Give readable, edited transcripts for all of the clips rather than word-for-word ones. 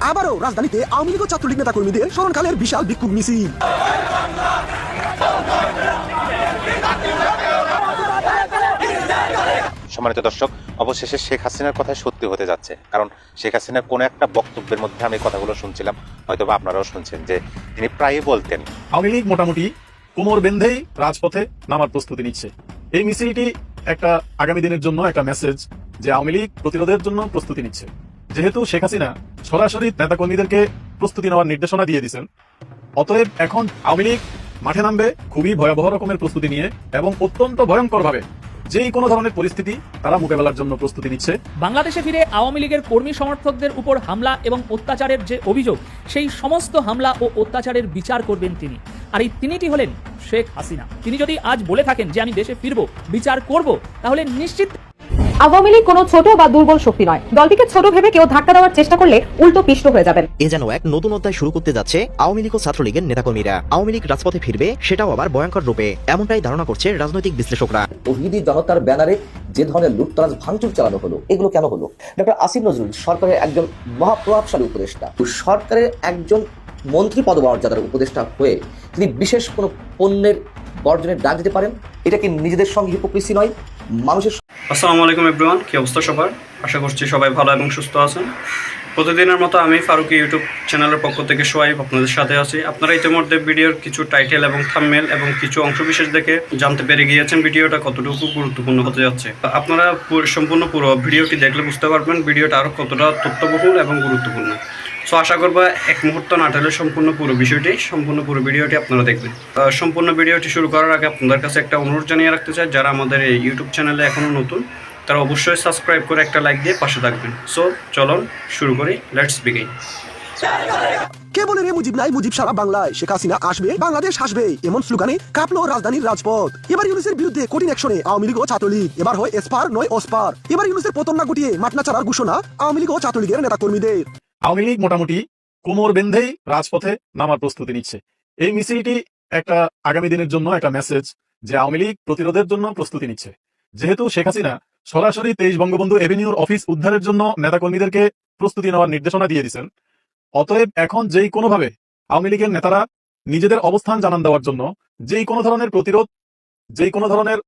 আবারও রাজধানীতে আওয়ামী লীগ ও ছাত্রলীগ নেতা কর্মীদের স্মরণকালের বিশাল বিক্ষোভ মিছিল। সম্মানিত দর্শক, অবশেষে শেখ হাসিনার কথা সত্যি হতে যাচ্ছে। কারণ শেখ হাসিনার কোনো একটা বক্তব্যের মধ্যে আমি কথাগুলো শুনছিলাম, হয়তো বা আপনারাও শুনছেন, যে তিনি প্রায়ই বলতেন আওয়ামী লীগ মোটামুটি কোমর বেঁধেই রাজপথে নামার প্রস্তুতি নিচ্ছে। এই মিছিলটি একটা আগামী দিনের জন্য একটা মেসেজ যে আওয়ামী লীগ প্রতিরোধের জন্য প্রস্তুতি নিচ্ছে। যেহেতু শেখ হাসিনা সরাসরি নেতাকর্মীদেরকে প্রস্তুতি নেওয়ার নির্দেশনা দিয়ে দিয়েছেন, অতএব এখন আওয়ামী লীগ মাঠে নামবে খুবই ভয়াবহ রকমের প্রস্তুতি নিয়ে এবং অত্যন্ত ভয়ঙ্কর ভাবে যেই কোনো ধরনের পরিস্থিতি তারা মোকাবেলার জন্য প্রস্তুতি নিচ্ছে। বাংলাদেশে ফিরে আওয়ামী লীগের কর্মী সমর্থকদের উপর হামলা এবং অত্যাচারের যে অভিযোগ, সেই সমস্ত হামলা ও অত্যাচারের বিচার করবেন তিনি। আর এই তিনিটি হলেন শেখ হাসিনা। তিনি যদি আজ বলে থাকেন যে আমি দেশে ফিরবো, বিচার করব, তাহলে নিশ্চিত আওয়ামী লীগ কোনো ছোট বা দুর্বল শক্তি নয়। দলটিকে ছোট ভেবে কেউ ধাক্কা দেওয়ার চেষ্টা করলে উল্টো পিষ্ট হয়ে যাবেন। এ যেন এক নতুন অধ্যায় শুরু করতে যাচ্ছে আওয়ামী লীগ ও ছাত্রলীগের নেতাকর্মীরা। আওয়ামী লীগ রাজপথে ফিরবে, সেটাও আবার ভয়ঙ্কর রূপে, এমনটাই ধারণা করছে রাজনৈতিক বিশ্লেষকরা। তৌহিদি জনতার ব্যানারে যে ধরনের লুটতরাজ ভাঙচুর চালানো হলো, এগুলো কেন হলো? ডক্টর আসিফ নজরুল সরকারের একজন মহাপ্রভাবশালী উপদেষ্টা, সরকারের একজন মন্ত্রী পদমর্যাদার উপদেষ্টা হয়ে তিনি বিশেষ কোনো পণ্যের বর্জনের ডাক দিতে পারেন? এটা কি নিজেদের সঙ্গে হিপোক্রিসি নয়? মানুষের আসসালামু আলাইকুম এভরিওয়ান, কি অবস্থা সবার? আশা করছি সবাই ভালো এবং সুস্থ আছেন। প্রতিদিনের মতো আমি ফারুকি ইউটিউব চ্যানেলের পক্ষ থেকে সোয়াইব আপনাদের সাথে আছি। আপনারা ইতিমধ্যে ভিডিওর কিছু টাইটেল এবং থাম্বনেল এবং কিছু অংশবিশেষ দেখে জানতে পেরে গিয়েছেন ভিডিওটা কতটুকু গুরুত্বপূর্ণ হতে যাচ্ছে। আপনারা সম্পূর্ণ পুরো ভিডিওটি দেখলে বুঝতে পারবেন ভিডিওটা আরও কতটা তথ্যবহুল এবং গুরুত্বপূর্ণ। সো আশা করবো এক মুহূর্ত না টালে সম্পূর্ণ পুরো ভিডিওটি আপনারা দেখবেন। সম্পূর্ণ ভিডিওটি শুরু করার আগে আপনাদের কাছে একটা অনুরোধ জানিয়ে রাখতে চাই, যারা আমাদের এই ইউটিউব চ্যানেলে এখনও নতুন, তারা অবশ্যই সাবস্ক্রাইব করে একটা লাইক দিয়ে পাশে থাকবেন। সো চলুন শুরু করি, লেটস বিগিন। কে বলে রে মুজিব নাই, মুজিব সারা বাংলায়, শেখ হাসিনা আসবে, বাংলাদেশ হাসবে, এমন স্লোগানে কাঁপলো রাজধানীর রাজপথ। এবার ইউনুসের বিরুদ্ধে কঠিন অ্যাকশনে আওয়ামী লীগ ও ছাত্রলীগ। এবার হয় এসপার নয় ওসপার। এবার ইউনুসের পতন না গুটিয়ে মাঠনা ছাড়ার ঘোষণা আওয়ামী লীগ ও ছাত্রলীগের নেতা কর্মীদের। আওয়ামী লীগ মোটামুটি কোমর বেঁধেই রাজপথে নামার প্রস্তুতি নিচ্ছে। এই মিছিলটি একটা আগামী দিনের জন্য একটা মেসেজ যে আওয়ামী লীগ প্রতিরোধের জন্য প্রস্তুতি নিচ্ছে। যেহেতু শেখ হাসিনা সরাসরি 23 বঙ্গবন্ধু এভিনিউর অফিস উদ্ধারের জন্য নেতাকর্মীদেরকে প্রস্তুতি নেওয়ার নির্দেশনা দিয়ে দিয়েছেন, অতএব এখন যেই কোনোভাবে আওয়ামী লীগের নেতারা নিজেদের অবস্থান জানান দেওয়ার জন্য যেই কোনো ধরনের প্রতিরোধ, যেই কোনো ধরনের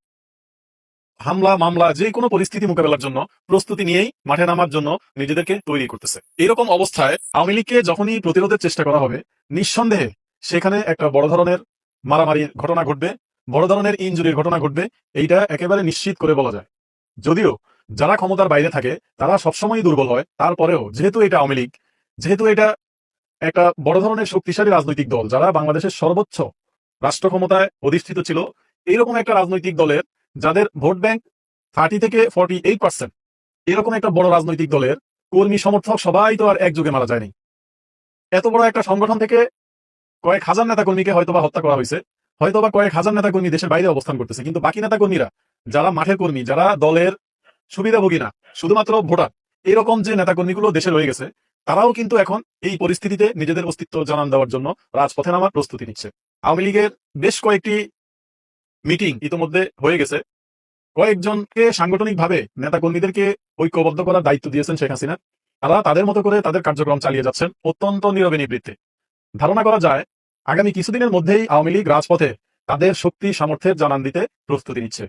হামলা মামলা, যে কোনো পরিস্থিতি মোকাবেলার জন্য প্রস্তুতি নিয়েই মাঠে নামার জন্য নিজেদেরকে তৈরি করতেছে। এরকম অবস্থায় আওয়ামী লীগকে যখনই প্রতিরোধের চেষ্টা করা হবে, নিঃসন্দেহে সেখানে একটা বড় ধরনের মারামারির ঘটনা ঘটবে, বড় ধরনের ইনজুরির ঘটনা ঘটবে, এইটা একেবারে নিশ্চিত করে বলা যায়। যদিও যারা ক্ষমতার বাইরে থাকে তারা সবসময়ই দুর্বল হয়, তারপরেও যেহেতু এটা আওয়ামী লীগ, যেহেতু এটা একটা বড় ধরনের শক্তিশালী রাজনৈতিক দল, যারা বাংলাদেশের সর্বোচ্চ রাষ্ট্র ক্ষমতায় অধিষ্ঠিত ছিল, এইরকম একটা রাজনৈতিক দলের যাদের ভোট ব্যাংক 30 থেকে 48%, এরকম একটা বড় রাজনৈতিক দলের কর্মী সমর্থক সবাই তো আর একযোগে মারা যায়নি। এত বড় একটা সংগঠন থেকে কয়েক হাজার নেতাকর্মীকে হয়তোবা হত্যা করা হয়েছে, হয়তোবা কয়েক হাজার নেতাকর্মী দেশের বাইরে অবস্থান করতেছে, কিন্তু বাকি নেতাকর্মীরা যারা মাঠের কর্মী, যারা দলের সুবিধাভোগী না, শুধুমাত্র ভোটার, এরকম যে নেতাকর্মীগুলো দেশে রয়ে গেছে, তারাও কিন্তু এখন এই পরিস্থিতিতে নিজেদের অস্তিত্ব জানান দেওয়ার জন্য রাজপথে নামার প্রস্তুতি নিচ্ছে। আওয়ামী লীগের বেশ কয়েকটি মিটিং ইতিমধ্যে হয়ে গেছে। কয়েকজনকে সাংগঠনিকভাবে নেতাকর্মীদেরকে ঐক্যবদ্ধ করার দায়িত্ব দিয়েছেন শেখ হাসিনা। তারা তাদের মতো করে তাদের কার্যক্রম চালিয়ে যাচ্ছেন অত্যন্ত নীরবে নিবৃত্তে। ধারণা করা যায় আগামী কিছুদিনের মধ্যেই আওয়ামী লীগ রাজপথে তাদের শক্তি সামর্থ্যের জানান দিতে প্রস্তুতি নিচ্ছে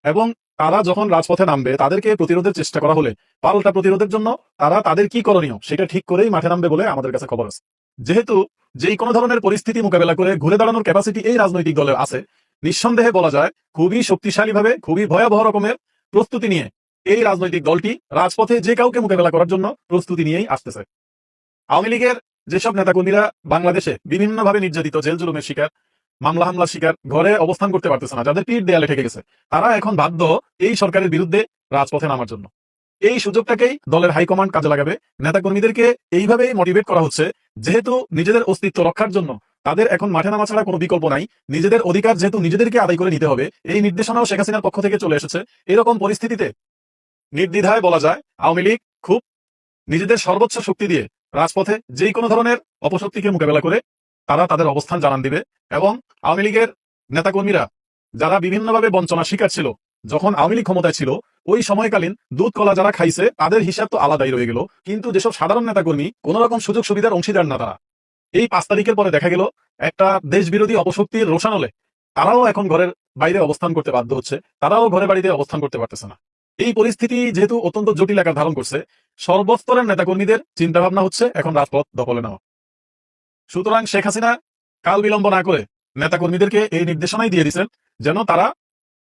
এবং তারা যখন রাজপথে নামবে, তাদেরকে প্রতিরোধের চেষ্টা করা হলে পাল্টা প্রতিরোধের জন্য তারা তাদের কি করণীয় সেটা ঠিক করেই মাঠে নামবে বলে আমাদের কাছে খবর আছে। যেহেতু যেই কোনো ধরনের পরিস্থিতি মোকাবেলা করে ঘুরে দাঁড়ানোর ক্যাপাসিটি এই রাজনৈতিক দলের আছে, নিঃসন্দেহে বলা যায় খুবই শক্তিশালীভাবে, খুবই ভয়াবহ রকমের প্রস্তুতি নিয়ে এই রাজনৈতিক দলটি রাজপথে যে কাউকে মোকাবেলা করার জন্য প্রস্তুতি নিয়েই আসতেছে। আওয়ামী লীগের যেসব নেতাকর্মীরা বাংলাদেশে বিভিন্নভাবে নির্যাতিত, জেল জুলুমের শিকার, মামলা হামলার শিকার, ঘরে অবস্থান করতে পারতেছে না, যাদের পিঠ দেয়ালে ঠেকে গেছে, তারা এখন বাধ্য এই সরকারের বিরুদ্ধে রাজপথে নামার জন্য। এই সুযোগটাকেই দলের হাইকমান্ড কাজে লাগাবে। নেতাকর্মীদেরকে এইভাবেই মোটিভেট করা হচ্ছে, যেহেতু নিজেদের অস্তিত্ব রক্ষার জন্য তাদের এখন মাঠে নামা ছাড়া কোনো বিকল্প নাই, নিজেদের অধিকার যেহেতু নিজেদেরকে আদায় করে নিতে হবে, এই নির্দেশনাও শেখ হাসিনার পক্ষ থেকে চলে এসেছে। এরকম পরিস্থিতিতে নির্দ্বিধায় বলা যায় আওয়ামী লীগ খুব নিজেদের সর্বোচ্চ শক্তি দিয়ে রাজপথে যেই কোনো ধরনের অপশক্তিকে মোকাবেলা করে তারা তাদের অবস্থান জানান দিবে এবং আওয়ামী লীগের নেতাকর্মীরা যারা বিভিন্নভাবে বঞ্চনার শিকার ছিল, যখন আওয়ামী লীগ ক্ষমতায় ছিল ওই সময়কালীন দুধ কলা যারা খাইছে তাদের হিসাব তো আলাদাই রয়ে গেল, কিন্তু যেসব সাধারণ নেতাকর্মী কোন রকম সুযোগ সুবিধার অংশীদার না তারা, এই 5 তারিখের পরে দেখা গেল একটা দেশ বিরোধী অপশক্তির রোশানলে তারাও এখন ঘরের বাইরে অবস্থান করতে বাধ্য হচ্ছে, তারাও ঘরে বাড়িতে অবস্থান করতে পারতেছে না। এই পরিস্থিতি যেহেতু অত্যন্ত জটিল আকার ধারণ করছে, সর্বস্তরের নেতাকর্মীদের চিন্তা ভাবনা হচ্ছে এখন রাজপথ দখলে নেওয়া। সুতরাং শেখ হাসিনা কাল বিলম্ব না করে নেতাকর্মীদেরকে এই নির্দেশনাই দিয়ে দিচ্ছেন যেন তারা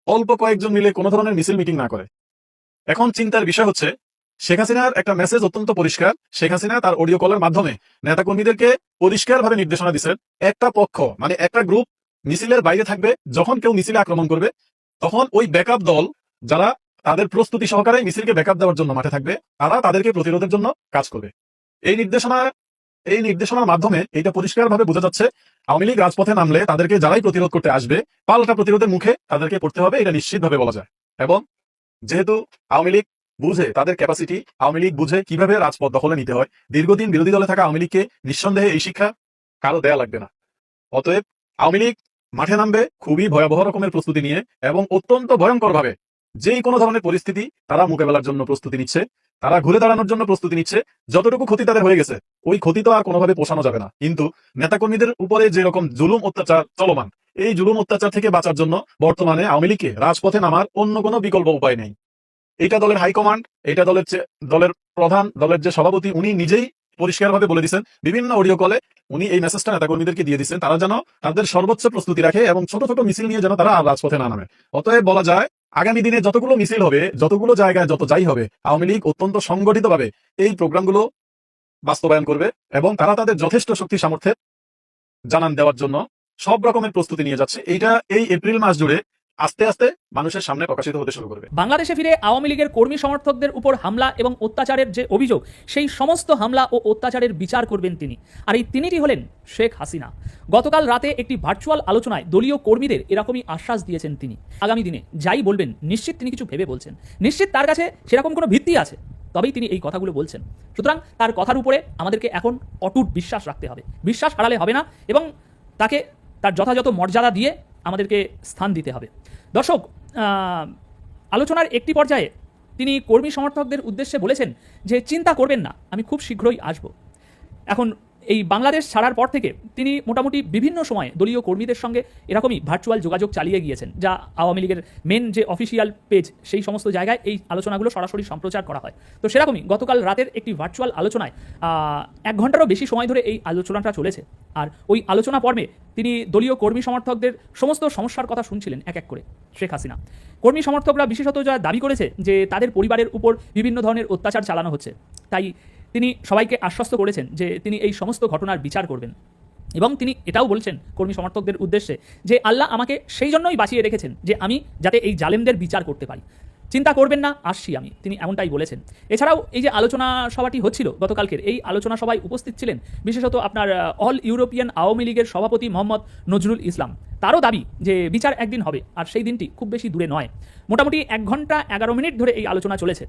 অল্প কয়েকজন মিলে কোনো ধরনের মিছিল মিটিং না করে। এখন চিন্তার বিষয় হচ্ছে শেখ হাসিনার একটা মেসেজ অত্যন্ত পরিষ্কার। শেখ হাসিনা তার অডিও কলের মাধ্যমে নেতাকর্মীদেরকে পরিষ্কারভাবে নির্দেশনা দিচ্ছেন, একটা পক্ষ মানে একটা গ্রুপ মিছিলের বাইরে থাকবে, যখন কেউ মিছিলে আক্রমণ করবে তখন ওই ব্যাকআপ দল যারা তাদের প্রস্তুতি সহকারে মিছিলকে ব্যাকআপ দেওয়ার জন্য মাঠে থাকবে, তারা তাদেরকে প্রতিরোধের জন্য কাজ করবে। এই নির্দেশনার মাধ্যমে এটা পরিষ্কারভাবে বোঝা যাচ্ছে আওয়ামী লীগ রাজপথে নামলে তাদেরকে যারাই প্রতিরোধ করতে আসবে পাল্টা প্রতিরোধের মুখে তাদেরকে পড়তে হবে, এটা নিশ্চিতভাবে বলা যায়। এবং যেহেতু আওয়ামী লীগ বুঝে তাদের ক্যাপাসিটি, আওয়ামী লীগ বুঝে কিভাবে রাজপথ দখলে নিতে হয়, দীর্ঘদিন বিরোধী দলে থাকা আওয়ামী লীগকে নিঃসন্দেহে এই শিক্ষা কারো দেয়া লাগবে না। অতএব আওয়ামী লীগ মাঠে নামবে খুবই ভয়াবহ রকমের প্রস্তুতি নিয়ে এবং অত্যন্ত ভয়ঙ্কর ভাবে যেই কোনো ধরনের পরিস্থিতি তারা মোকাবেলার জন্য প্রস্তুতি নিচ্ছে, তারা ঘুরে দাঁড়ানোর জন্য প্রস্তুতি নিচ্ছে। যতটুকু ক্ষতি তাদের হয়ে গেছে ওই ক্ষতি তো আর কোনোভাবে পোষানো যাবে না, কিন্তু নেতাকর্মীদের উপরে যেরকম জুলুম অত্যাচার চলমান, এই জুলুম অত্যাচার থেকে বাঁচার জন্য বর্তমানে আওয়ামী লীগকে রাজপথে নামার অন্য কোনো বিকল্প উপায় নেই। এটা দলের হাইকমান্ড, এটা দলের প্রধান, দলের যে সভাপতি উনি নিজেই পরিষ্কারভাবে বলে দিচ্ছেন, বিভিন্ন অডিও কলে উনি এই মেসেজটা নেতাকর্মীদেরকে দিয়ে দিচ্ছেন, তারা যেন তাদের সর্বোচ্চ প্রস্তুতি রাখে এবং ছোট ছোট মিছিল নিয়ে যেন তারা রাজপথে না নামে। অতএব বলা যায় আগামী দিনে যতগুলো মিছিল হবে, যতগুলো জায়গায় যত যাই হবে, আওয়ামী লীগ অত্যন্ত সংগঠিতভাবে এই প্রোগ্রামগুলো বাস্তবায়ন করবে এবং তারা তাদের যথেষ্ট শক্তি সামর্থ্যের জানান দেওয়ার জন্য সব রকমের প্রস্তুতি নিয়ে যাচ্ছে। এইটা এই এপ্রিল মাস জুড়ে আস্তে আস্তে মানুষের সামনে প্রকাশিত হতে শুরু করবে। বাংলাদেশে ফিরে আওয়ামী লীগের কর্মী সমর্থকদের উপর হামলা এবং অত্যাচারের যে অভিযোগ, সেই সমস্ত হামলা ও অত্যাচারের বিচার করবেন তিনি। আর এই তিনিটি হলেন শেখ হাসিনা। গতকাল রাতে একটি ভার্চুয়াল আলোচনায় দলীয় কর্মীদের এরকমই আশ্বাস দিয়েছেন তিনি। আগামী দিনে যাই বলবেন নিশ্চিত তিনি কিছু ভেবে বলছেন, নিশ্চিত তার কাছে সেরকম কোনো ভিত্তি আছে, তবেই তিনি এই কথাগুলো বলছেন। সুতরাং তার কথার উপরে আমাদেরকে এখন অটুট বিশ্বাস রাখতে হবে, বিশ্বাস হারালে হবে না এবং তাকে তার যথাযথ মর্যাদা দিয়ে আমাদেরকে স্থান দিতে হবে। দর্শক, আলোচনার একটি পর্যায়ে তিনি কর্মী সমর্থকদের উদ্দেশ্যে বলেছেন যে চিন্তা করবেন না, আমি খুব শীঘ্রই আসব। এখন এই বাংলাদেশ ছাড়ার পর থেকে তিনি মোটামুটি বিভিন্ন সময়ে দলীয় কর্মীদের সঙ্গে এরকমই ভার্চুয়াল যোগাযোগ চালিয়ে গিয়েছেন, যা আওয়ামী লীগের মেন যে অফিসিয়াল পেজ সেই সমস্ত জায়গায় এই আলোচনাগুলো সরাসরি সম্প্রচার করা হয়। তো সেরকমই গতকাল রাতের একটি ভার্চুয়াল আলোচনায় 1 ঘন্টারও বেশি সময় ধরে এই আলোচনাটা চলেছে। আর ওই আলোচনা পর্বে তিনি দলীয় কর্মী সমর্থকদের সমস্ত সমস্যার কথা শুনছিলেন এক এক করে শেখ হাসিনা। কর্মী সমর্থকরা বিশেষত যা দাবি করেছে যে তাদের পরিবারের উপর বিভিন্ন ধরনের অত্যাচার চালানো হচ্ছে, তাই তিনি সবাইকে আশ্বস্ত করেছেন যে তিনি এই সমস্ত ঘটনার বিচার করবেন। এবং তিনি এটাও বলছেন কর্মী সমর্থকদের উদ্দেশ্যে যে আল্লাহ আমাকে সেই জন্যই বাঁচিয়ে রেখেছেন যে আমি যাতে এই জালেমদের বিচার করতে পারি, চিন্তা করবেন না, আসছি আমি, তিনি এমনটাই বলেছেন। এছাড়াও এই যে আলোচনা সভাটি হচ্ছিল গতকালকের, এই আলোচনা সভায় উপস্থিত ছিলেন বিশেষত আপনার অল ইউরোপিয়ান আওয়ামী লীগের সভাপতি মোহাম্মদ নজরুল ইসলাম। তারও দাবি যে বিচার একদিন হবে, আর সেই দিনটি খুব বেশি দূরে নয়। মোটামুটি 1 ঘন্টা 11 মিনিট ধরে এই আলোচনা চলেছে।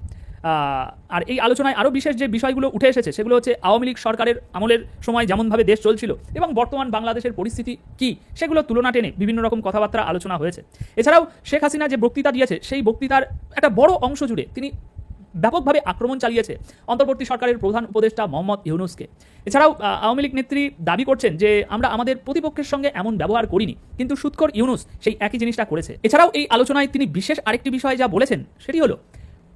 আর এই আলোচনায় আরও বিশেষ যে বিষয়গুলো উঠে এসেছে সেগুলো হচ্ছে আওয়ামী লীগ সরকারের আমলের সময় যেমনভাবে দেশ চলছিল এবং বর্তমান বাংলাদেশের পরিস্থিতি কি, সেগুলো তুলনা টেনে বিভিন্ন রকম কথাবার্তা আলোচনা হয়েছে। এছাড়াও শেখ হাসিনা যে বক্তৃতা দিয়েছে সেই বক্তৃতার একটা বড় অংশ জুড়ে তিনি ব্যাপকভাবে আক্রমণ চালিয়েছে অন্তর্বর্তী সরকারের প্রধান উপদেষ্টা মোহাম্মদ ইউনূসকে। এছাড়াও আওয়ামী লীগ নেত্রী দাবি করছেন যে আমরা আমাদের প্রতিপক্ষের সঙ্গে এমন ব্যবহার করিনি, কিন্তু সুৎখোর ইউনূস সেই একই জিনিসটা করেছে। এছাড়াও এই আলোচনায় তিনি বিশেষ আরেকটি বিষয় যা বলেছেন সেটি হলো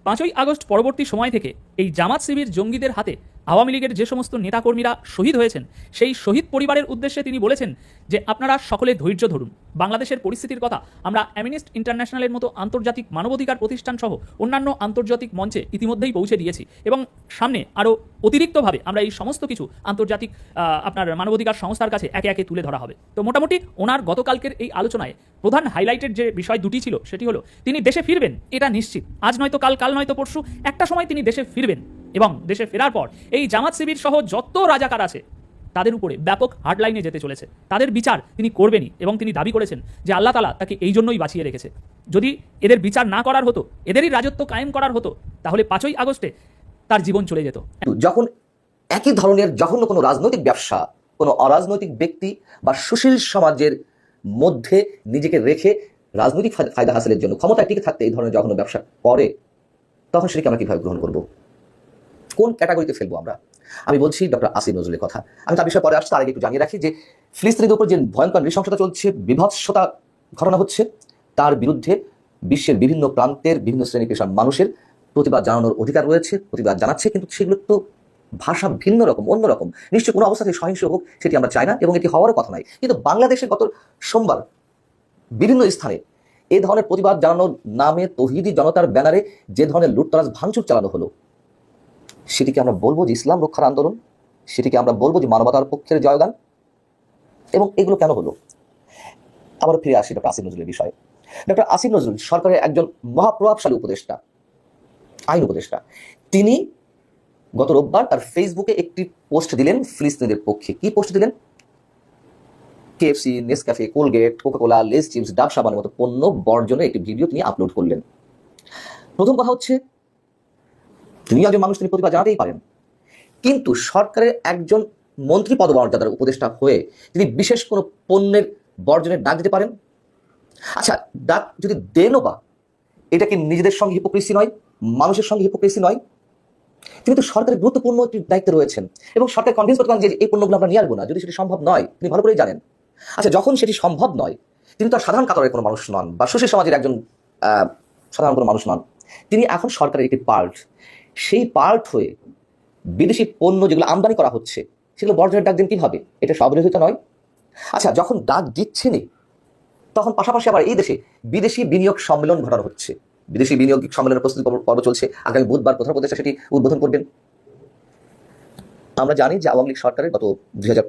5ই আগস্ট পরবর্তী সময় থেকে এই জামাত শিবির জঙ্গিদের হাতে আওয়ামী লীগের যে সমস্ত নেতাকর্মীরা শহীদ হয়েছেন সেই শহীদ পরিবারের উদ্দেশ্যে তিনি বলেছেন যে আপনারা সকলে ধৈর্য ধরুন। বাংলাদেশের পরিস্থিতির কথা আমরা অ্যামনেস্টি ইন্টারন্যাশনালের মতো আন্তর্জাতিক মানবাধিকার প্রতিষ্ঠান সহ অন্যান্য আন্তর্জাতিক মঞ্চে ইতিমধ্যেই পৌঁছে দিয়েছি এবং সামনে আরও অতিরিক্তভাবে আমরা এই সমস্ত কিছু আন্তর্জাতিক আপনার মানবাধিকার সংস্থার কাছে একে একে তুলে ধরা হবে। তো মোটামুটি ওনার গতকালকের এই আলোচনায় প্রধান হাইলাইটেড যে বিষয় দুটি ছিল সেটি হলো তিনি দেশে ফিরবেন, এটা নিশ্চিত, আজ নয়তো কাল, কাল নয়তো পরশু একটা সময় তিনি দেশে ফিরবেন এবং দেশে ফেরার পর এই জামাত শিবির সহ যত রাজাকার আছে তাদের উপরে ব্যাপক হার্ডলাইনে যেতে চলেছে, তাদের বিচার তিনি করবেনই এবং তিনি দাবি করেছেন যে আল্লাহ তাআলা তাকে এই জন্যই বাঁচিয়ে রেখেছে। যদি এদের বিচার না করার হতো, এদেরই রাজত্ব কায়েম করার হতো, তাহলে 5ই আগস্টে তার জীবন চলে যেত। যখন একই ধরনের জঘন্য কোনো রাজনৈতিক ব্যবসা কোনো অরাজনৈতিক ব্যক্তি বা সুশীল সমাজের মধ্যে নিজেকে রেখে রাজনৈতিক ফায়দা হাসিলের জন্য ক্ষমতায় টিকে থাকতে এই ধরনের জঘন্য ব্যবসা করে, তখন সেটাকে আমরা কিভাবে গ্রহণ করব? কোন ক্যাটাগরিতে ফেলবো আমরা? আমি বলছি ডক্টর আসিফ নজরুলের কথা। আমি তার বিষয়ে পরে আসছি, তার আগে একটু জানিয়ে রাখি যে ফিলিস্তিনিদের উপর যে ভয়ঙ্কর নৃশংসতা চলছে, বিভৎসতা ঘটনা হচ্ছে, তার বিরুদ্ধে বিশ্বের বিভিন্ন প্রান্তের বিভিন্ন শ্রেণী পেশার মানুষের প্রতিবাদ জানানোর অধিকার রয়েছে, প্রতিবাদ জানাচ্ছে, কিন্তু সেগুলো তো ভাষা ভিন্ন রকম, অন্যরকম। নিশ্চয়ই কোনো অবস্থাতে সহিংস হোক সেটি আমরা চাই না, এবং এটি হওয়ারও কথা নয়। কিন্তু বাংলাদেশে গত সোমবার বিভিন্ন স্থানে এ ধরনের প্রতিবাদ জানানোর নামে তৌহিদি জনতার ব্যানারে যে ধরনের লুটতরাজ ভাঙচুর চালানো হলো, সেটিকে আমরা বলবো যে ইসলাম রক্ষার আন্দোলন, সেটিকে আমরা বলবো যে মানবতার পক্ষের জয়গান। এবং এগুলো কেন হলো? আবার ফিরে আসি ডক্টর আসিফ নজরুলের বিষয়ে। ডক্টর আসিফ নজরুল সরকারের একজন মহাপ্রভাবশালী উপদেষ্টা, আইন উপদেষ্টা। তিনি গত রোববার তার ফেসবুকে একটি পোস্ট দিলেন ফিলিস্তিনিদের পক্ষে। কি পোস্ট দিলেন? KFC, Nescafe, Colgate, Coca Cola, less chips, ডাব সাবানের মতো পণ্য বর্জনের একটি ভিডিও তিনি আপলোড করলেন। প্রথম কথা হচ্ছে, তিনি একজন মানুষ, তিনি প্রতিবাদ জানাতেই পারেন, কিন্তু সরকারের একজন মন্ত্রী পদমর্যাদার উপদেষ্টা হয়ে তিনি বিশেষ কোনো পণ্যের বর্জনের ডাক দিতে পারেন? আচ্ছা, ডাক যদি দেনও বা, এটা কি নিজেদের সঙ্গে হিপোক্রেসি নয়? মানুষের সঙ্গে হিপোক্রেসি নয়? তিনি তো সরকারের গুরুত্বপূর্ণ একটি দায়িত্বে রয়েছেন, এবং সরকার কনভিন্স করতে পারেন যে এই পণ্যগুলো আমরা নিয়ে আসবো না, যদি সেটি সম্ভব নয়। তিনি ভালো করেই জানেন। আচ্ছা, যখন সেটি সম্ভব নয়, তিনি তো আর সাধারণ কাতারের কোনো মানুষ নন, বা সুশীল সমাজের একজন সাধারণ কোনো মানুষ নন। তিনি এখন সরকারের একটি পার্ট। সেই পার্ট হয়ে বিদেশি পণ্য যেগুলো আমদানি করা হচ্ছে, সেগুলো বর্জনের ডাক দিন কিভাবে? এটা স্ববিরোধিতা নয়? আচ্ছা, যখন ডাক দিচ্ছেনই, তখন পাশাপাশি আবার এই দেশে বিদেশি বিনিয়োগ সম্মেলন ঘটানো হচ্ছে। বিদেশি বিনিয়োগ সম্মেলনের প্রস্তুতি পর্ব চলছে। আগামী বুধবার প্রধান উপদেষ্টা সেটি উদ্বোধন করবেন। আমরা জানি যে আওয়ামী লীগ সরকারের গত 2000